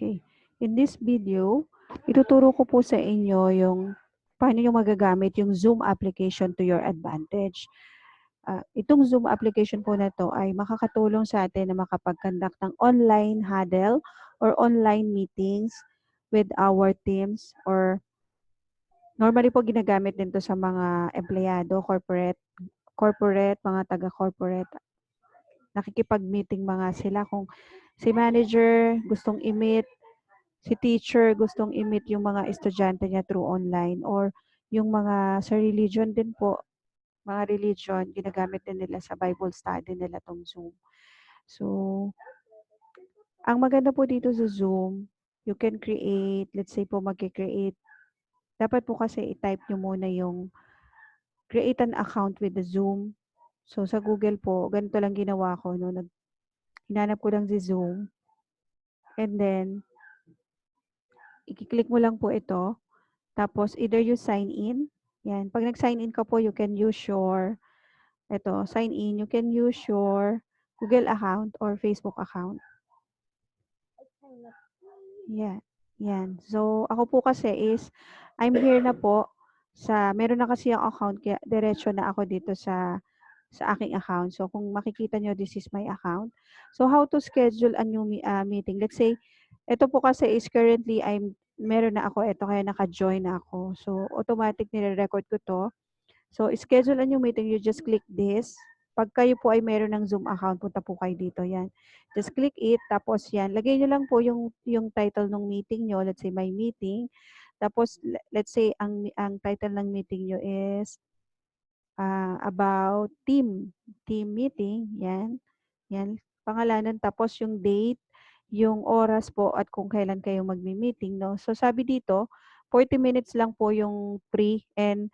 Okay. In this video, ituturo ko po sa inyo yung paano nyo magagamit yung Zoom application to your advantage. Itong Zoom application po na to ay makakatulong sa atin na makapag-conduct ng online huddle or online meetings with our teams, or normally po ginagamit din to sa mga empleyado, corporate, mga taga-corporate. Nakikipag-meeting mga sila kung si manager gustong i-meet, si teacher gustong i-meet yung mga estudyante niya through online, or yung mga sa religion din po, mga religion, ginagamit din nila sa Bible study nila tong Zoom. So, ang maganda po dito sa Zoom, you can create, let's say po mag-create, dapat po kasi i-type nyo muna yung create an account with the Zoom. So, sa Google po, ganito lang ginawa ko, no? Hinanap ko lang si Zoom. And then, i-click mo lang po ito. Tapos, either you sign in. Yan. Pag nag-sign in ka po, you can use your, sign in. You can use your Google account or Facebook account. Yeah. Yan. So, ako po kasi is, I'm here na po meron na kasi yung account, kaya diretso na ako dito sa aking account. So, kung makikita nyo, this is my account. So, how to schedule a new meeting? Let's say, ito po kasi is currently, meron na ako ito, kaya naka-join na ako. So, automatic nire-record ko to. So, schedule a new meeting, you just click this. Pag kayo po ay meron ng Zoom account, punta po kayo dito. Yan. Just click it. Tapos yan, lagay nyo lang po yung title ng meeting nyo. Let's say, my meeting. Tapos, let's say, ang title ng meeting nyo is about team meeting. Yan. Yan. Pangalanan. Tapos yung date, yung oras po at kung kailan kayo magmi-meeting. No? So, sabi dito, 40 minutes lang po yung free, and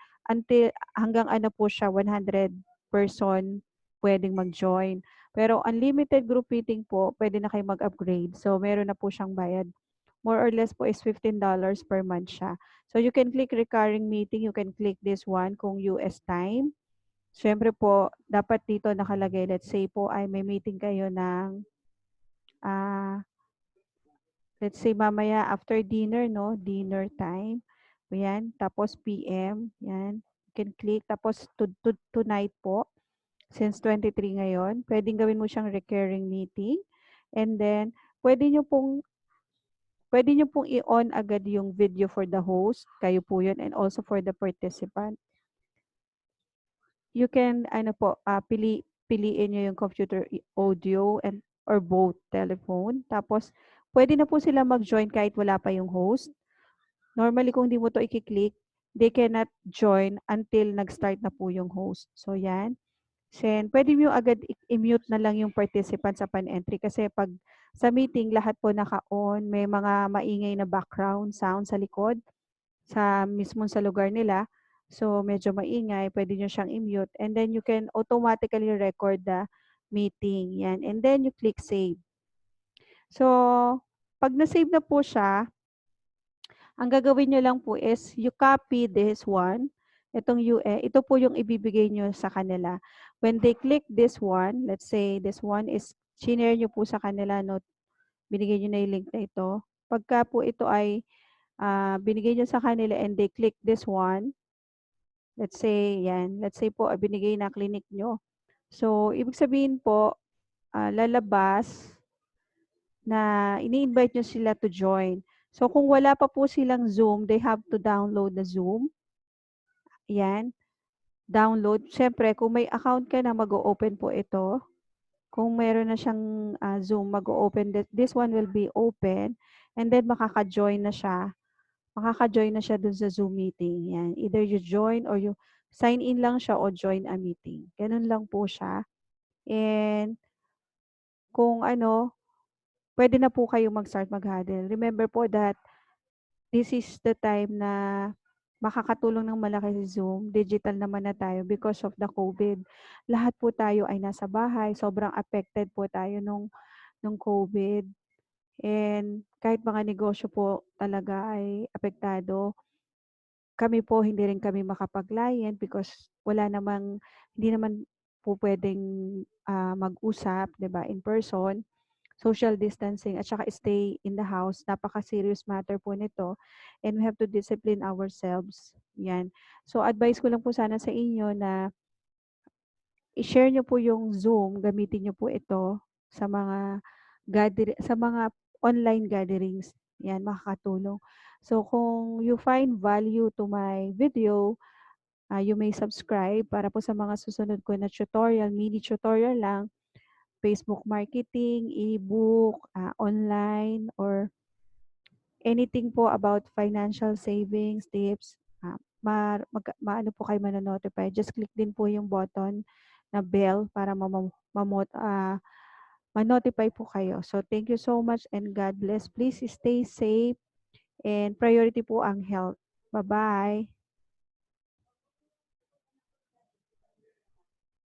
hanggang ano po siya, 100 person pwedeng mag-join. Pero unlimited group meeting po, pwede na kayo mag-upgrade. So, meron na po siyang bayad. More or less po is $15 per month siya. So, you can click recurring meeting. You can click this one kung US time. Siyempre po, dapat dito nakalagay, let's say po ay may meeting kayo ng let's say mamaya after dinner, no? Dinner time. Yan. Tapos PM. Yan. You can click. Tapos tonight po. Since 23 ngayon, pwedeng gawin mo siyang recurring meeting. And then, pwede nyo pong i-on agad yung video for the host. Kayo po yun. And also for the participant. You can, piliin nyo yung computer audio or both telephone. Tapos, pwede na po sila mag-join kahit wala pa yung host. Normally, kung di mo to i-click, they cannot join until nag-start na po yung host. So, yan. Then, pwede nyo agad i-mute na lang yung participants upon entry kasi pag sa meeting, lahat po naka-on, may mga maingay na background sound sa likod, mismo sa lugar nila. So, medyo maingay, pwede nyo siyang i-mute. And then, you can automatically record the meeting. Yan. And then, you click save. So, pag na-save na po siya, ang gagawin nyo lang po is, you copy this one, itong ito po yung ibibigay nyo sa kanila. When they click this one, let's say this one is, shinare nyo po sa kanila, no? Binigay nyo na yung link na ito. Pagka po ito ay binigay nyo sa kanila and they click this one, let's say, yan. Let's say po, binigay na clinic nyo. So, ibig sabihin po, lalabas na ini-invite nyo sila to join. So, kung wala pa po silang Zoom, they have to download the Zoom. Yan. Download. Siyempre, kung may account ka na, mag-o-open po ito. Kung meron na siyang Zoom, mag-o-open. This one will be open. And then, makaka-join na siya. Makaka-join na siya dun sa Zoom meeting. Yan. Either you join or you sign in lang siya o join a meeting. Ganun lang po siya. And kung pwede na po kayo mag-start mag-huddle. Remember po that this is the time na makakatulong ng malaki si Zoom. Digital naman na tayo because of the COVID. Lahat po tayo ay nasa bahay. Sobrang affected po tayo nung COVID. And kahit mga negosyo po talaga ay apektado. Kami po, hindi rin kami makapag-client because hindi naman po pwedeng mag-usap, 'di ba, in person. social distancing at saka stay in the house. Napaka-serious matter po nito and we have to discipline ourselves. Yan. So advice ko lang po sana sa inyo na i-share niyo po yung Zoom, gamitin niyo po ito sa mga sa mga online gatherings. Yan, makakatulong. So kung you find value to my video, you may subscribe para po sa mga susunod ko na tutorial, mini tutorial lang, Facebook marketing, ebook, online, or anything po about financial savings tips. Maano po kayo manonotify. Just click din po yung button na bell para ma-notify po kayo. So thank you so much and God bless. Please stay safe and priority po ang health. Bye-bye.